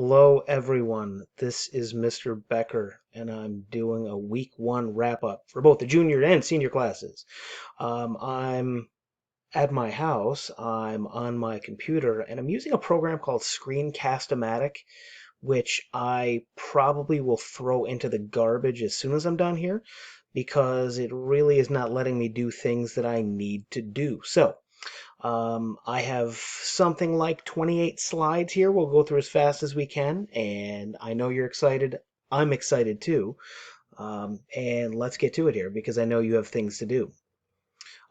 Hello, everyone. This is Mr. Becker, and I'm doing a week one wrap up for both the junior and senior classes. I'm at my house, I'm on my computer, and I'm using a program called Screencast-O-Matic, which I probably will throw into the garbage as soon as I'm done here because it really is not letting me do things that I need to do. I have something like 28 slides here. We'll go through as fast as we can, and I know you're excited. I'm excited too. And let's get to it here because I know you have things to do.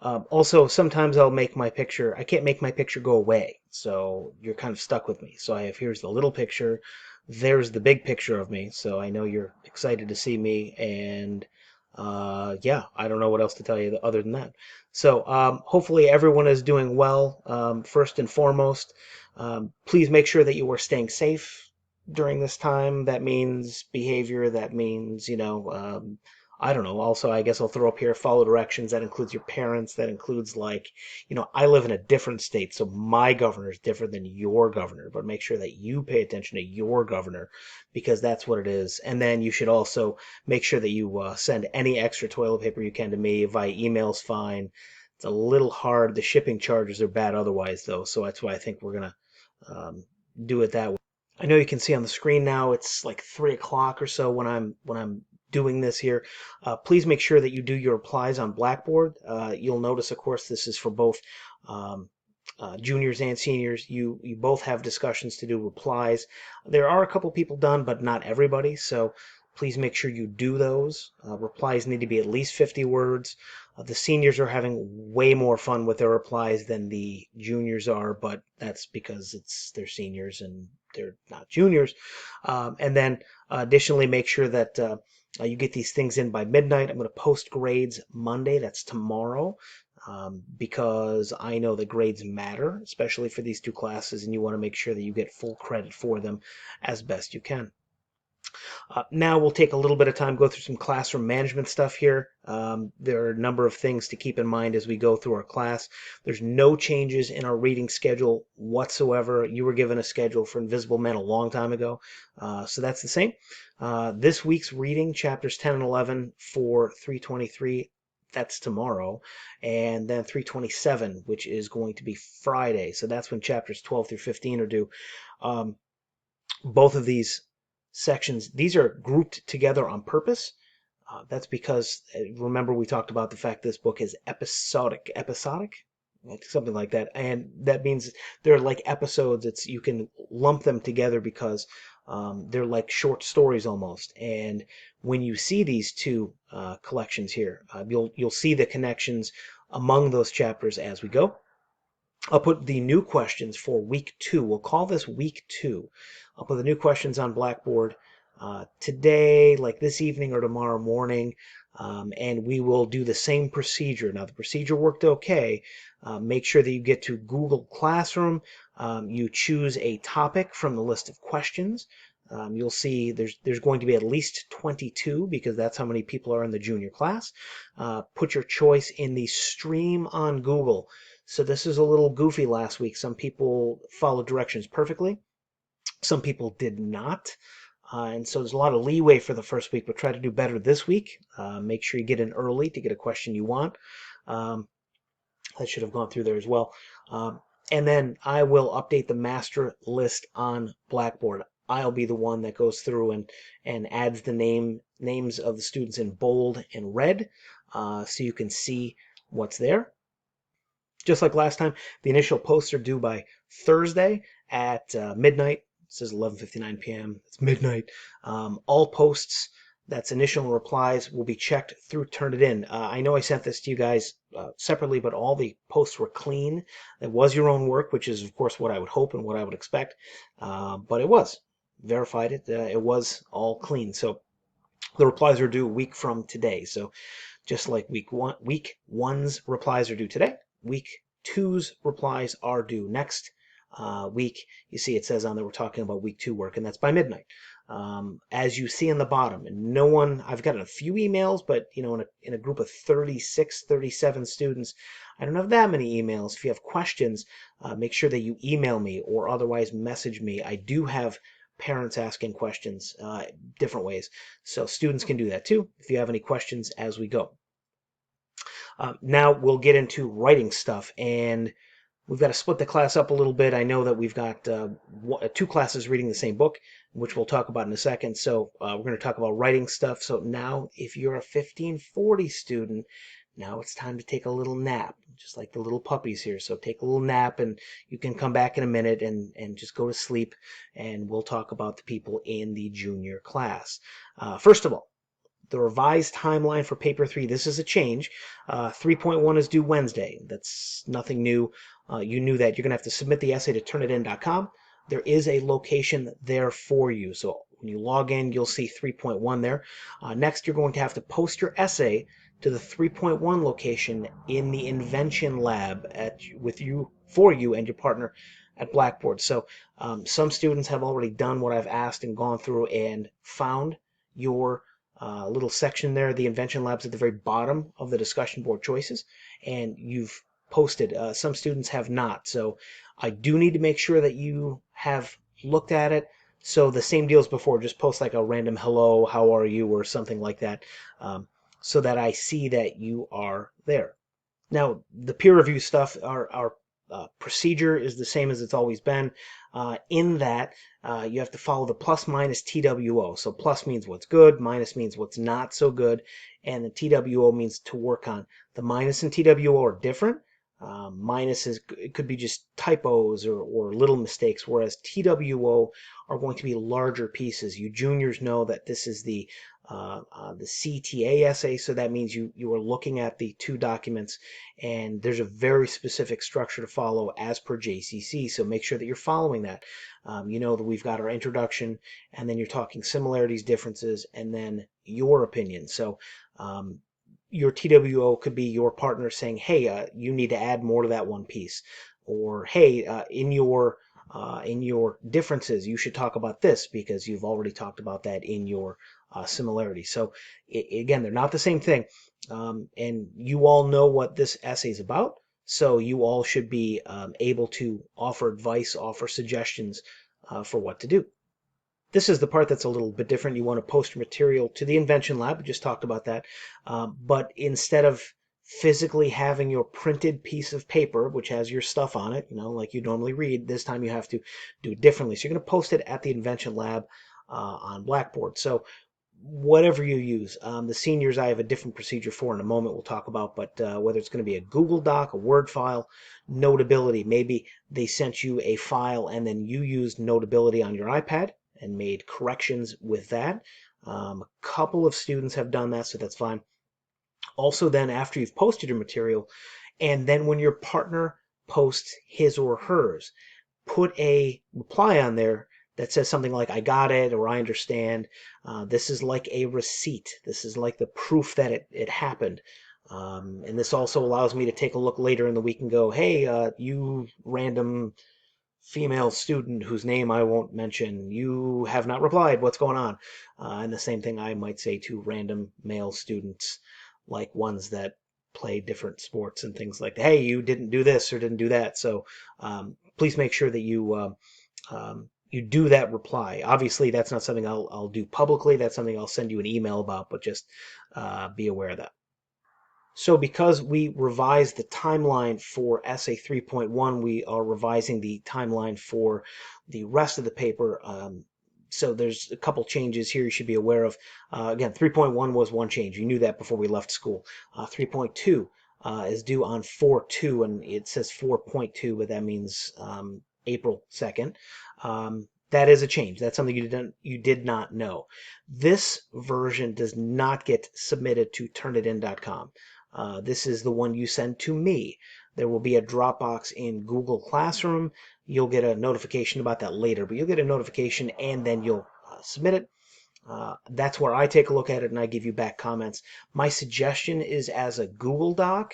Also, sometimes I'll make my picture, I can't make my picture go away, so you're kind of stuck with me. So here's the little picture, there's the big picture of me, so I know you're excited to see me, and yeah, I don't know what else to tell you other than that. Hopefully everyone is doing well. First and foremost, please make sure that you are staying safe during this time. That means behavior, that means, I don't know. Also, I guess I'll throw up here follow directions. That includes your parents. That includes, like, I live in a different state, so my governor is different than your governor. But make sure that you pay attention to your governor because that's what it is. And then you should also make sure that you send any extra toilet paper you can to me via email's fine. It's a little hard. The shipping charges are bad otherwise, though, so that's why I think we're gonna do it that way. I know you can see on the screen now it's like 3 o'clock or so when I'm doing this here. Please make sure that you do your replies on Blackboard. You'll notice, of course, this is for both um, juniors and seniors. You both have discussions to do replies. There are a couple people done, but not everybody. So please make sure you do those. Replies need to be at least 50 words. The seniors are having way more fun with their replies than the juniors are, but that's because they're seniors and they're not juniors. And then additionally, make sure that you get these things in by midnight. I'm going to post grades Monday. That's tomorrow. Because I know that grades matter, especially for these two classes, and you want to make sure that you get full credit for them as best you can. Now we'll take a little bit of time, go through some classroom management stuff here. There are a number of things to keep in mind as we go through our class. There's no changes in our reading schedule whatsoever. You were given a schedule for Invisible Men a long time ago, so that's the same. This week's reading, chapters 10 and 11 for 323, that's tomorrow, and then 327, which is going to be Friday. So that's when chapters 12 through 15 are due. Both of these sections, these are grouped together on purpose. That's because, remember, we talked about the fact this book is episodic, like something like that, and that means they're like episodes. You can lump them together because they're like short stories almost. And when you see these two collections here, you'll see the connections among those chapters as we go. I'll put the new questions for week 2. We'll call this week 2. I'll put the new questions on Blackboard today, like this evening or tomorrow morning, and we will do the same procedure. Now, the procedure worked okay. Make sure that you get to Google Classroom. You choose a topic from the list of questions. You'll see there's going to be at least 22 because that's how many people are in the junior class. Put your choice in the stream on Google. So this is a little goofy last week. Some people followed directions perfectly. Some people did not. And so there's a lot of leeway for the first week, but try to do better this week. Make sure you get in early to get a question you want. I should have gone through there as well. And then I will update the master list on Blackboard. I'll be the one that goes through and adds the names of the students in bold and red so you can see what's there. Just like last time, the initial posts are due by Thursday at midnight. It says 11:59 p.m. It's midnight. All posts, that's initial replies, will be checked through Turnitin. I know I sent this to you guys separately, but all the posts were clean. It was your own work, which is, of course, what I would hope and what I would expect. But it was. Verified it. It was all clean. So the replies are due a week from today. So just like week one's replies are due today, week two's replies are due next week. You see it says on there we're talking about week 2 work, and that's by midnight. As you see in the bottom, and I've gotten a few emails, but in a group of 36, 37 students, I don't have that many emails. If you have questions, make sure that you email me or otherwise message me. I do have parents asking questions different ways. So students can do that too if you have any questions as we go. Now we'll get into writing stuff, and we've got to split the class up a little bit. I know that we've got two classes reading the same book, which we'll talk about in a second. So we're going to talk about writing stuff. So now if you're a 1540 student, now it's time to take a little nap, just like the little puppies here. So take a little nap, and you can come back in a minute and just go to sleep, and we'll talk about the people in the junior class. First of all, the revised timeline for paper 3. This is a change. 3.1 is due Wednesday. That's nothing new. You knew that. You're going to have to submit the essay to turnitin.com. There is a location there for you. So when you log in, you'll see 3.1 there. Next, you're going to have to post your essay to the 3.1 location in the invention lab for you and your partner at Blackboard. So some students have already done what I've asked and gone through and found your little section there, the invention labs at the very bottom of the discussion board choices, and you've posted. Some students have not, so I do need to make sure that you have looked at it. So the same deal as before, just post like a random hello, how are you, or something like that, so that I see that you are there. Now, the peer review stuff, our procedure is the same as it's always been, in that you have to follow the plus minus TWO. So plus means what's good, minus means what's not so good, and the TWO means to work on. The minus and TWO are different. Minus it could be just typos or little mistakes, whereas TWO are going to be larger pieces. You juniors know that this is the CTA essay, so that means you are looking at the two documents, and there's a very specific structure to follow as per JCC, so make sure that you're following that. You know that we've got our introduction, and then you're talking similarities, differences, and then your opinion. So your TWO could be your partner saying, hey, you need to add more to that one piece, or hey, in your differences, you should talk about this because you've already talked about that in your similarity. So again, they're not the same thing, and you all know what this essay is about, so you all should be able to offer advice, offer suggestions for what to do. This is the part that's a little bit different. You want to post your material to the Invention Lab. We just talked about that. But instead of physically having your printed piece of paper, which has your stuff on it, like you normally read, this time you have to do it differently. So you're going to post it at the Invention Lab on Blackboard. So whatever you use. The seniors I have a different procedure for in a moment we'll talk about, but whether it's going to be a Google Doc, a Word file, Notability. Maybe they sent you a file and then you used Notability on your iPad and made corrections with that. A couple of students have done that, so that's fine. Also then, after you've posted your material, and then when your partner posts his or hers, put a reply on there that says something like, I got it, or I understand. This is like a receipt. This is like the proof that it happened. And this also allows me to take a look later in the week and go, hey, you random female student whose name I won't mention, you have not replied, what's going on? And the same thing I might say to random male students, like ones that play different sports and things like that. Hey, you didn't do this or didn't do that. So please make sure that you do that reply. Obviously, that's not something I'll do publicly. That's something I'll send you an email about, but just be aware of that. So because we revised the timeline for Essay 3.1, we are revising the timeline for the rest of the paper. So there's a couple changes here you should be aware of. Again, 3.1 was one change. You knew that before we left school. 3.2 is due on 4/2, and it says 4.2, but that means April 2nd. That is a change. That's something you did not know. This version does not get submitted to turnitin.com. This is the one you send to me. There will be a Dropbox in Google Classroom. You'll get a notification about that later, but you'll get a notification and then you'll submit it. That's where I take a look at it and I give you back comments. My suggestion is as a Google Doc.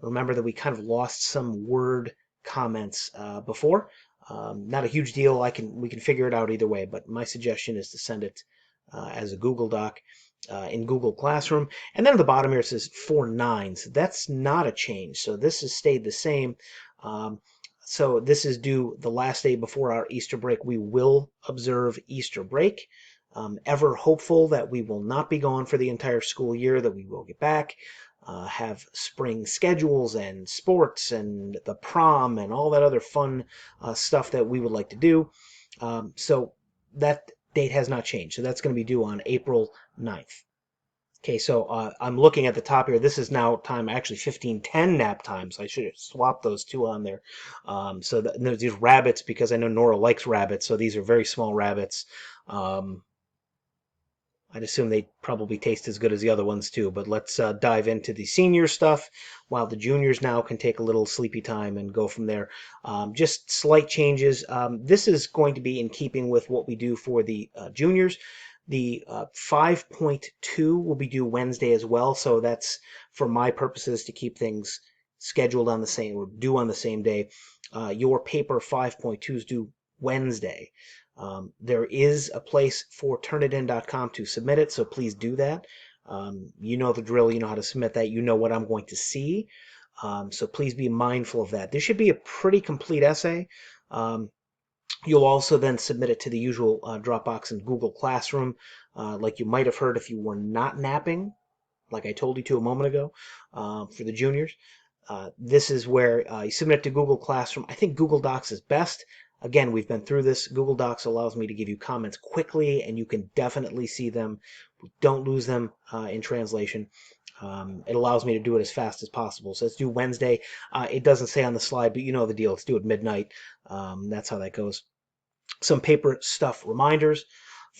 Remember that we kind of lost some Word comments before. Not a huge deal. We can figure it out either way, but my suggestion is to send it as a Google Doc in Google Classroom. And then at the bottom here it says 4/9. So that's not a change. So this has stayed the same. So this is due the last day before our Easter break. We will observe Easter break. Ever hopeful that we will not be gone for the entire school year, that we will get back, have spring schedules and sports and the prom and all that other fun stuff that we would like to do. So that date has not changed. So that's going to be due on April 9th. Okay, so I'm looking at the top here. This is now time, actually 15:10 nap time, so I should have swapped those two on there. There's these rabbits, because I know Nora likes rabbits, so these are very small rabbits. Um, I'd assume they probably taste as good as the other ones too, but let's dive into the senior stuff while the juniors now can take a little sleepy time and go from there. Just slight changes. This is going to be in keeping with what we do for the juniors. The 5.2 will be due Wednesday as well, so that's for my purposes to keep things scheduled on the same or due on the same day. Your paper 5.2 is due Wednesday. There is a place for turnitin.com to submit it, so please do that. You know the drill, you know how to submit that, you know what I'm going to see. So please be mindful of that. This should be a pretty complete essay. You'll also then submit it to the usual Dropbox and Google Classroom, like you might have heard if you were not napping, like I told you to a moment ago, for the juniors. This is where you submit it to Google Classroom. I think Google Docs is best. Again, we've been through this. Google Docs allows me to give you comments quickly, and you can definitely see them. Don't lose them in translation. It allows me to do it as fast as possible. So it's due Wednesday. It doesn't say on the slide, but you know the deal. It's due at midnight. That's how that goes. Some paper stuff reminders.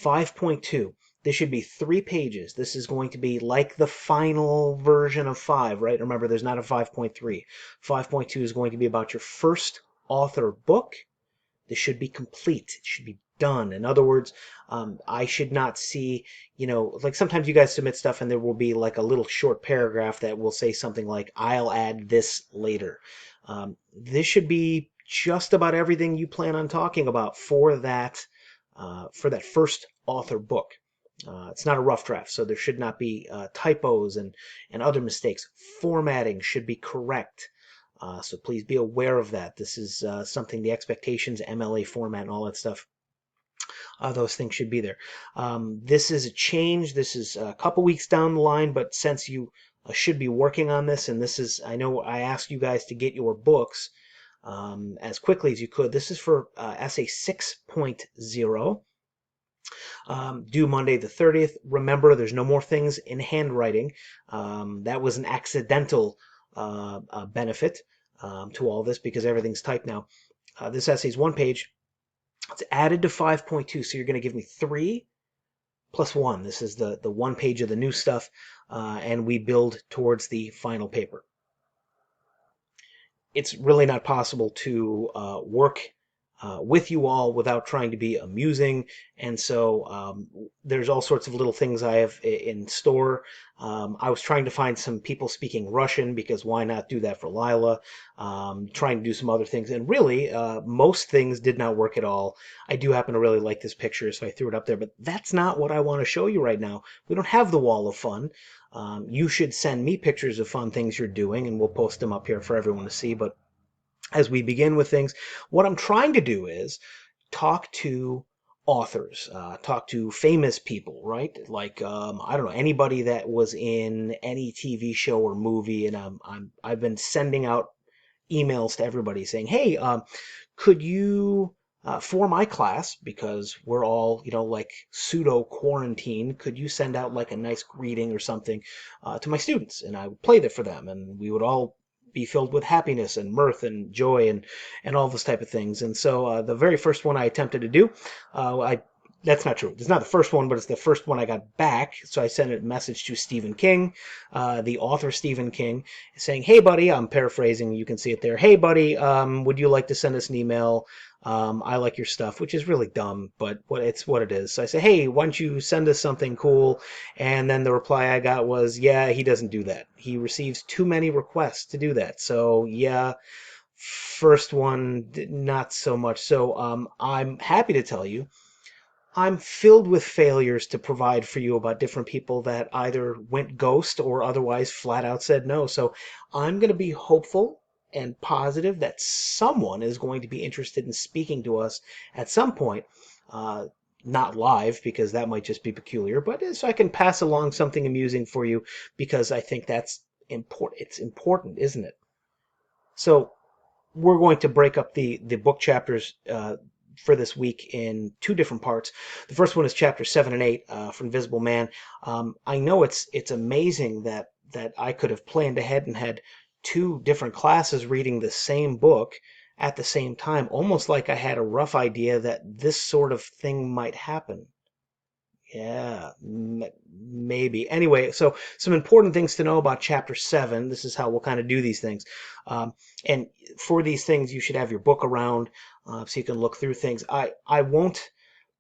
5.2. This should be 3 pages. This is going to be like the final version of 5, right? Remember, there's not a 5.3. 5.2 is going to be about your first author book. This should be complete. It should be done. In other words, I should not see, like sometimes you guys submit stuff and there will be like a little short paragraph that will say something like, I'll add this later. This should be just about everything you plan on talking about for that first author book. It's not a rough draft, so there should not be typos and other mistakes. Formatting should be correct. So please be aware of that. This is something, the expectations, MLA format, and all that stuff. Those things should be there. This is a change. This is a couple weeks down the line, but since you should be working on this, and this is, I know I asked you guys to get your books as quickly as you could. This is for essay 6.0. Due Monday the 30th. Remember, there's no more things in handwriting. That was an accidental benefit to all this because everything's typed now. This essay is 1 page. It's added to 5.2, so you're going to give me 3 plus 1. This is the 1 page of the new stuff, and we build towards the final paper. It's really not possible to work with you all without trying to be amusing, and so there's all sorts of little things I have in store. I was trying to find some people speaking Russian, because why not do that for Lila? Trying to do some other things, and really most things did not work at all. I do happen to really like this picture, so I threw it up there, but that's not what I want to show you right now. We don't have the wall of fun. You should send me pictures of fun things you're doing, and we'll post them up here for everyone to see. But as we begin with things, what I'm trying to do is talk to authors, talk to famous people, right? Like I don't know, anybody that was in any TV show or movie, and I've been sending out emails to everybody saying, hey, could you for my class, because we're all, like pseudo quarantine, could you send out like a nice greeting or something to my students, and I would play that for them, and we would all be filled with happiness and mirth and joy and all those type of things. And so the very first one I attempted to do, that's not true. It's not the first one, but it's the first one I got back. So I sent a message to Stephen King, the author Stephen King, saying, hey, buddy, I'm paraphrasing. You can see it there. Hey, buddy, would you like to send us an email? I like your stuff, which is really dumb, but it's what it is. So I say, hey, why don't you send us something cool? And then the reply I got was, yeah, he doesn't do that. He receives too many requests to do that. So, yeah, first one, not so much. So I'm happy to tell you, I'm filled with failures to provide for you about different people that either went ghost or otherwise flat out said no. So I'm going to be hopeful and positive that someone is going to be interested in speaking to us at some point. Uh, Not live, because that might just be peculiar, but so I can pass along something amusing for you, because I think that's important. It's important, isn't it? So we're going to break up the book chapters for this week in two different parts. The first one is chapter 7 and 8 for Invisible Man. I know it's amazing that I could have planned ahead and had two different classes reading the same book at the same time, almost like I had a rough idea that this sort of thing might happen. Yeah, maybe. Anyway, so some important things to know about Chapter 7. This is how we'll kind of do these things. Um, and for these things, you should have your book around so you can look through things. I won't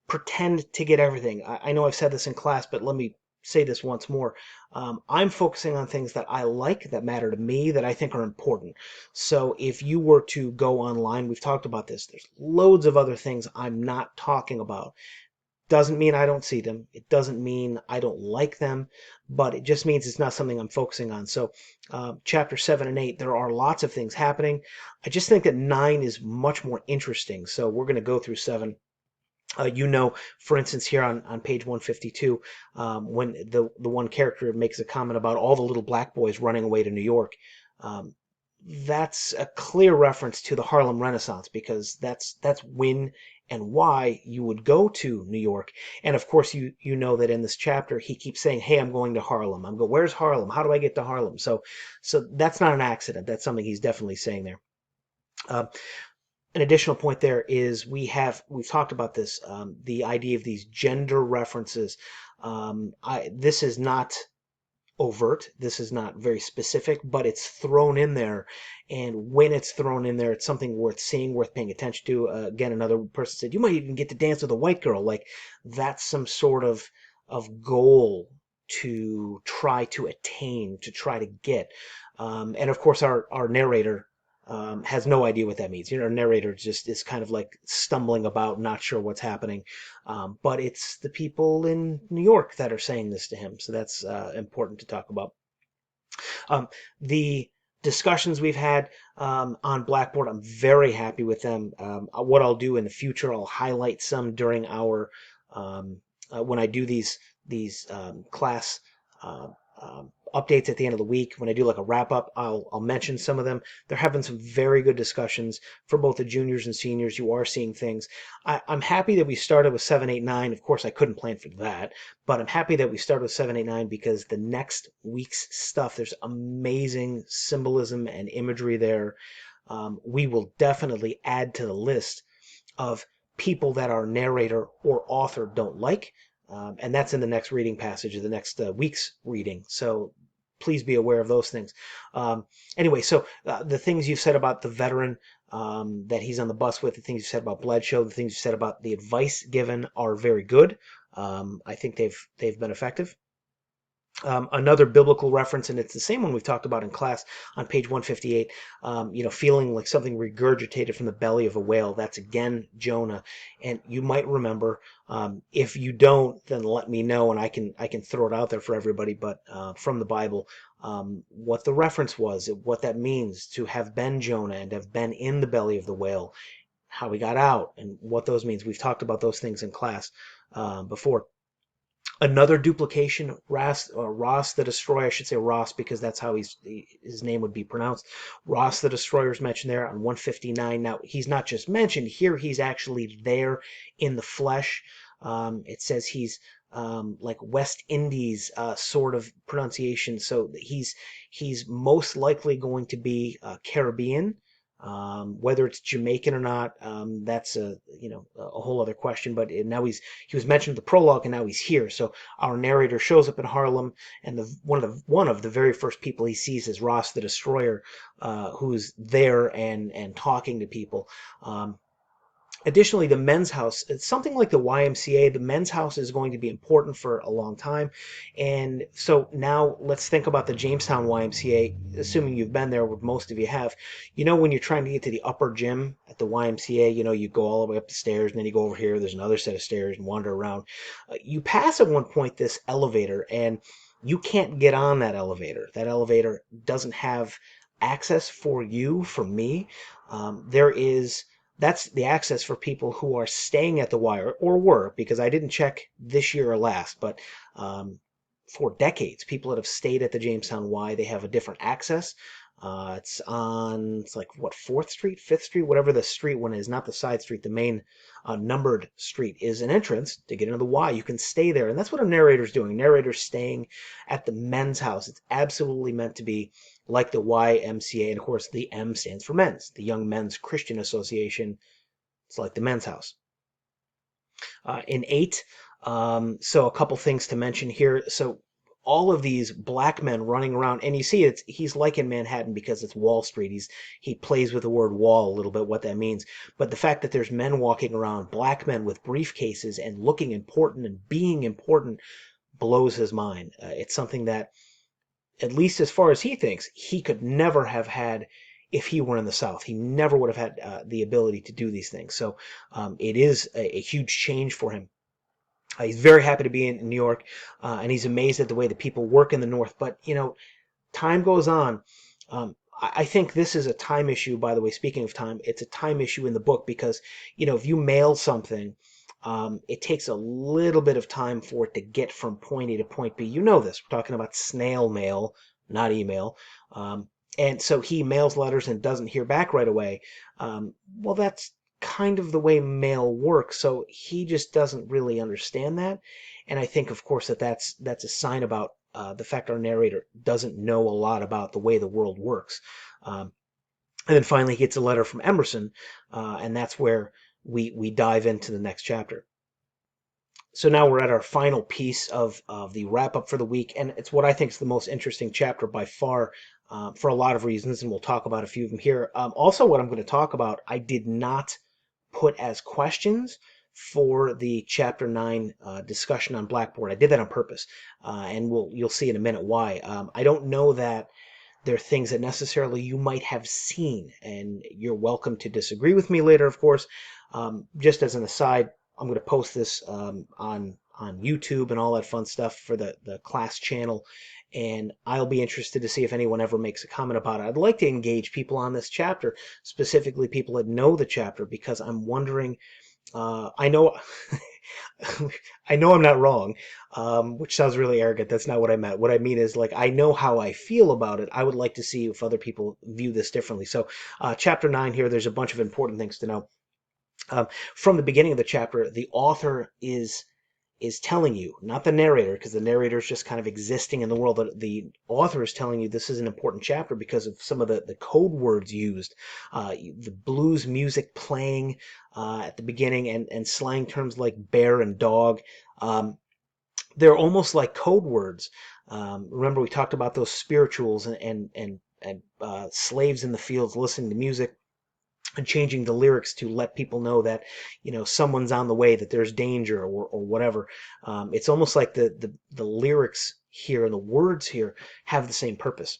pretend to get everything. I know I've said this in class, but let me say this once more. I'm focusing on things that I like, that matter to me, that I think are important. So if you were to go online, we've talked about this, there's loads of other things I'm not talking about. Doesn't mean I don't see them. It doesn't mean I don't like them, but it just means it's not something I'm focusing on. So, chapter 7 and 8, there are lots of things happening. I just think that 9 is much more interesting. So, we're going to go through 7. For instance, here on page 152, when the one character makes a comment about all the little black boys running away to New York. Um, that's a clear reference to the Harlem Renaissance, because that's when and why you would go to New York. And of course, you know that in this chapter he keeps saying, "Hey, I'm going to Harlem." Where's Harlem? How do I get to Harlem? So that's not an accident. That's something he's definitely saying there. Uh, an additional point there is we've talked about this, the idea of these gender references. This is not overt. This is not very specific, but it's thrown in there. And when it's thrown in there, it's something worth seeing, worth paying attention to. Again, another person said, you might even get to dance with a white girl. Like, that's some sort of goal to try to attain, to try to get. And of course, our narrator has no idea what that means. Our narrator just is kind of like stumbling about, not sure what's happening. But it's the people in New York that are saying this to him. So that's important to talk about. The discussions we've had on Blackboard, I'm very happy with them. What I'll do in the future, I'll highlight some during our when I do these class updates at the end of the week. When I do like a wrap up, I'll mention some of them. They're having some very good discussions for both the juniors and seniors. You are seeing things. I'm happy that we started with 7, 8, 9. Of course, I couldn't plan for that, but I'm happy that we started with 7, 8, 9, because the next week's stuff, there's amazing symbolism and imagery there. We will definitely add to the list of people that our narrator or author don't like. And that's in the next reading passage of the next week's reading. So please be aware of those things. Anyway, so the things you've said about the veteran that he's on the bus with, the things you've said about Bledsoe, the things you've said about the advice given are very good. I think they've been effective. Another biblical reference, and it's the same one we've talked about in class on page 158, feeling like something regurgitated from the belly of a whale. That's again Jonah. And you might remember, if you don't, then let me know and I can throw it out there for everybody, but from the Bible, what the reference was, what that means to have been Jonah and have been in the belly of the whale, how he got out, and what those means. We've talked about those things in class before. Another duplication, Ross the Destroyer. I should say Ross, because that's how his name would be pronounced. Ross the Destroyer is mentioned there on 159. Now, he's not just mentioned here, he's actually there in the flesh. It says he's like West Indies sort of pronunciation, so he's most likely going to be Caribbean. Whether it's Jamaican or not, that's a whole other question. But now he was mentioned in the prologue, and now he's here. So our narrator shows up in Harlem, and one of the very first people he sees is Ross the Destroyer, who's there and talking to people. Additionally, the men's house, it's something like the YMCA. The men's house is going to be important for a long time. And so now let's think about the Jamestown YMCA, assuming you've been there, most of you have. When you're trying to get to the upper gym at the YMCA, you go all the way up the stairs, and then you go over here, there's another set of stairs, and wander around. You pass at one point this elevator, and you can't get on that elevator. That elevator doesn't have access for you, for me. That's the access for people who are staying at the Y, or were, because I didn't check this year or last, but for decades, people that have stayed at the Jamestown Y, they have a different access. It's like what, 4th Street, 5th Street, whatever the street one is, not the side street, the main numbered street is an entrance to get into the Y. You can stay there, and that's what a narrator's doing. Narrator's staying at the men's house. It's absolutely meant to be like the YMCA, and of course the M stands for men's, the Young Men's Christian Association. It's like the men's house. In 8, so a couple things to mention here. So all of these black men running around, and you see he's like in Manhattan because it's Wall Street. He plays with the word wall a little bit, what that means. But the fact that there's men walking around, black men with briefcases and looking important and being important, blows his mind. It's something that, at least as far as he thinks, he could never have had if he were in the South. He never would have had the ability to do these things. So it is a huge change for him. He's very happy to be in New York, and he's amazed at the way that people work in the North. But, time goes on. I think this is a time issue, by the way. Speaking of time, it's a time issue in the book because, if you mail something, it takes a little bit of time for it to get from point A to point B. You know this. We're talking about snail mail, not email. And so he mails letters and doesn't hear back right away. Well, that's kind of the way mail works, so he just doesn't really understand that. And I think, of course, that's a sign about the fact our narrator doesn't know a lot about the way the world works. And then finally he gets a letter from Emerson, and that's where we dive into the next chapter. So now we're at our final piece of the wrap-up for the week, and it's what I think is the most interesting chapter by far, for a lot of reasons, and we'll talk about a few of them here. Also, what I'm going to talk about, I did not put as questions for the Chapter 9 discussion on Blackboard. I did that on purpose, and you'll see in a minute why. I don't know that there are things that necessarily you might have seen, and you're welcome to disagree with me later, of course. Just as an aside, I'm going to post this on YouTube and all that fun stuff for the class channel, and I'll be interested to see if anyone ever makes a comment about it. I'd like to engage people on this chapter, specifically people that know the chapter, because I'm wondering, I know I know I'm not wrong, which sounds really arrogant. That's not what I meant. What I mean is, like, I know how I feel about it. I would like to see if other people view this differently. So chapter 9 here, there's a bunch of important things to know. From the beginning of the chapter, the author is telling you, not the narrator, because the narrator is just kind of existing in the world. The author is telling you this is an important chapter because of some of the code words used, the blues music playing at the beginning, and slang terms like bear and dog. They're almost like code words. Remember, we talked about those spirituals and slaves in the fields listening to music and changing the lyrics to let people know that, someone's on the way, that there's danger, or whatever. It's almost like the lyrics here and the words here have the same purpose.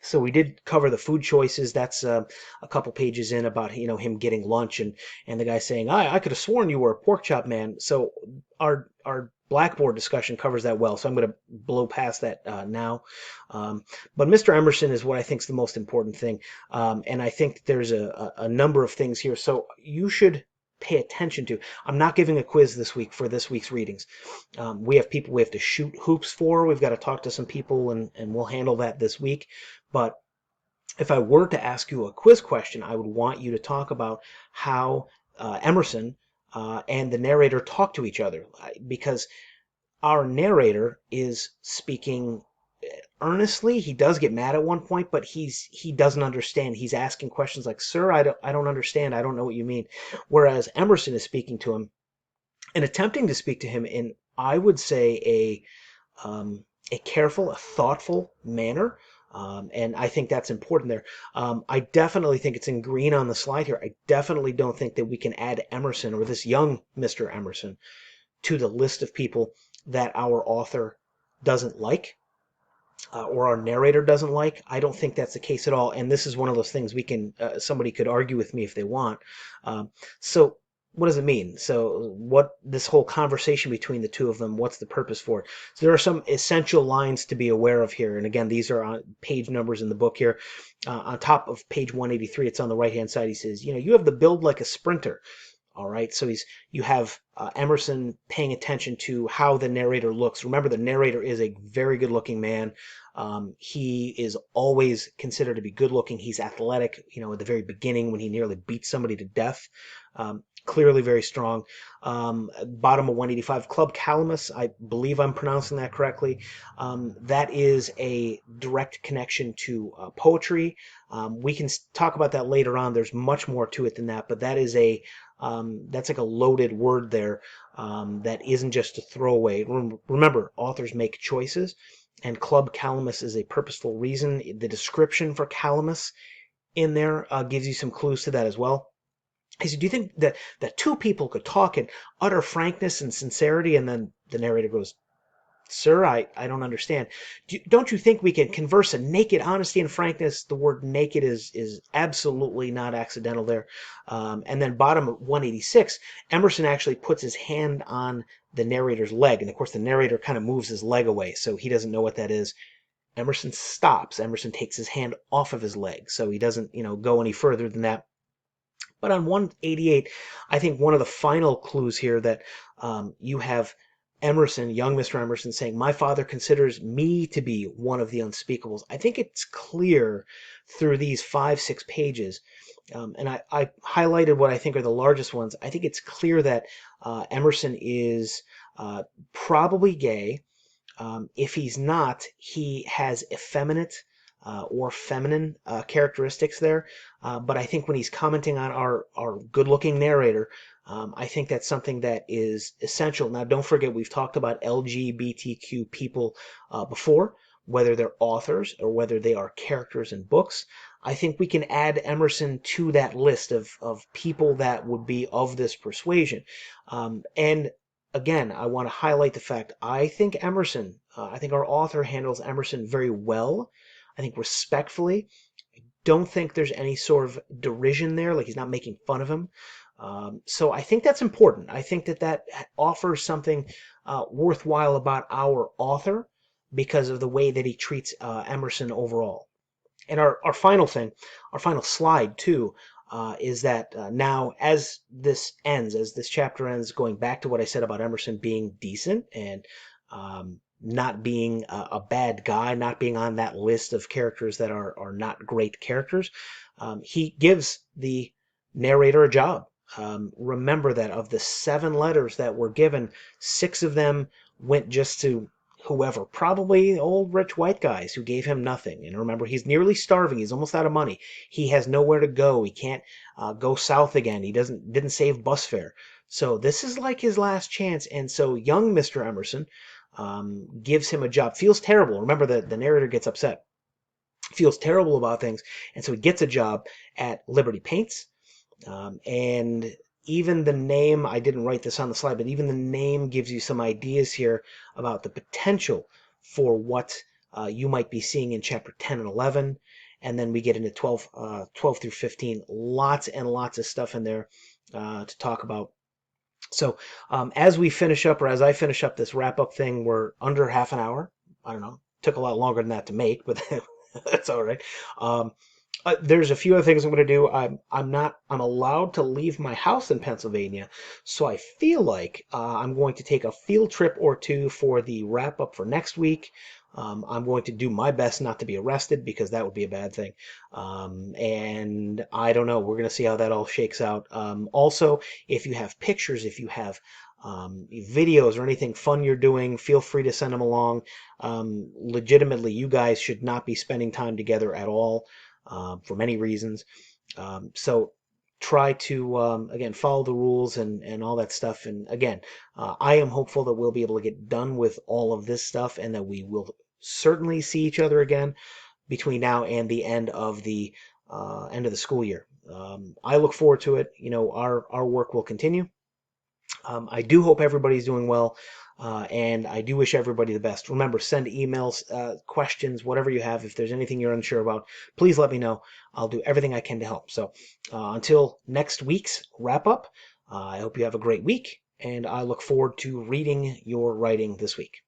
So we did cover the food choices. That's a couple pages in, about him getting lunch, and the guy saying, I could have sworn you were a pork chop man. So our Blackboard discussion covers that well, so I'm going to blow past that now. But Mr. Emerson is what I think is the most important thing, and I think there's a number of things here, so you should pay attention to. I'm not giving a quiz this week for this week's readings. We have people we have to shoot hoops for. We've got to talk to some people, and we'll handle that this week. But if I were to ask you a quiz question, I would want you to talk about how Emerson and the narrator talk to each other, because our narrator is speaking earnestly. He does get mad at one point, but he doesn't understand. He's asking questions like, "Sir, I don't understand. I don't know what you mean." Whereas Emerson is speaking to him and attempting to speak to him in, I would say, a careful, a thoughtful manner. And I think that's important there. I definitely think it's in green on the slide here. I definitely don't think that we can add Emerson, or this young Mr. Emerson, to the list of people that our author doesn't like, or our narrator doesn't like. I don't think that's the case at all. And this is one of those things we can, somebody could argue with me if they want. So what does it mean? So what this whole conversation between the two of them, what's the purpose for it? So there are some essential lines to be aware of here. And again, these are on page numbers in the book here. On top of page 183, it's on the right-hand side. He says, you have the build like a sprinter. All right, so you have Emerson paying attention to how the narrator looks. Remember, the narrator is a very good-looking man. He is always considered to be good-looking. He's athletic. At the very beginning when he nearly beats somebody to death, clearly very strong. Bottom of 185, Club Calamus. I believe I'm pronouncing that correctly. That is a direct connection to poetry. We can talk about that later on. There's much more to it than that, but that is that's like a loaded word there that isn't just a throwaway. Remember, authors make choices, and Club Calamus is a purposeful reason. The description for Calamus in there gives you some clues to that as well. He said, do you think that two people could talk in utter frankness and sincerity? And then the narrator goes, Sir, I don't understand. Don't you think we can converse in naked honesty and frankness? The word naked is absolutely not accidental there. And then bottom of 186, Emerson actually puts his hand on the narrator's leg. And of course, the narrator kind of moves his leg away, so he doesn't know what that is. Emerson stops. Emerson takes his hand off of his leg, so he doesn't, go any further than that. But on 188, I think one of the final clues here that you have Emerson, young Mr. Emerson, saying, my father considers me to be one of the unspeakables. I think it's clear through these 5-6 pages, and I highlighted what I think are the largest ones. I think it's clear that Emerson is probably gay. If he's not, he has effeminate or feminine characteristics there. But I think when he's commenting on our good-looking narrator, I think that's something that is essential. Now, don't forget, we've talked about LGBTQ people before, whether they're authors or whether they are characters in books. I think we can add Emerson to that list of people that would be of this persuasion. And again, I want to highlight the fact I think I think our author handles Emerson very well. I think respectfully. Don't think there's any sort of derision there, like he's not making fun of him. So I think that's important. I think that offers something worthwhile about our author because of the way that he treats Emerson overall. And our final thing, our final slide too, is that now as this chapter ends, going back to what I said about Emerson being decent and not being a bad guy, not being on that list of characters that are not great characters, he gives the narrator a job. Remember that of the 7 letters that were given, 6 of them went just to whoever, probably old rich white guys who gave him nothing. And remember, he's nearly starving. He's almost out of money. He has nowhere to go. He can't go south again. He didn't save bus fare. So this is like his last chance. And so young Mr. Emerson gives him a job. Feels terrible. Remember, the narrator gets upset. Feels terrible about things. And so he gets a job at Liberty Paints. And even the name, I didn't write this on the slide, but even the name gives you some ideas here about the potential for what you might be seeing in chapter 10 and 11. And then we get into 12 through 15. Lots and lots of stuff in there to talk about. So as we finish up, or as I finish up this wrap-up thing, we're under half an hour. I don't know. Took a lot longer than that to make, but that's all right. There's a few other things I'm going to do. I'm allowed to leave my house in Pennsylvania, so I feel like I'm going to take a field trip or two for the wrap up for next week. I'm going to do my best not to be arrested because that would be a bad thing. And I don't know. We're going to see how that all shakes out. Also, if you have pictures, if you have videos or anything fun you're doing, feel free to send them along. Legitimately, you guys should not be spending time together at all. For many reasons. So try to, again, follow the rules and all that stuff. And again, I am hopeful that we'll be able to get done with all of this stuff and that we will certainly see each other again between now and the end of the school year. I look forward to it. Our work will continue. I do hope everybody's doing well. And I do wish everybody the best. Remember, send emails, questions, whatever you have. If there's anything you're unsure about, please let me know. I'll do everything I can to help. So until next week's wrap up, I hope you have a great week, and I look forward to reading your writing this week.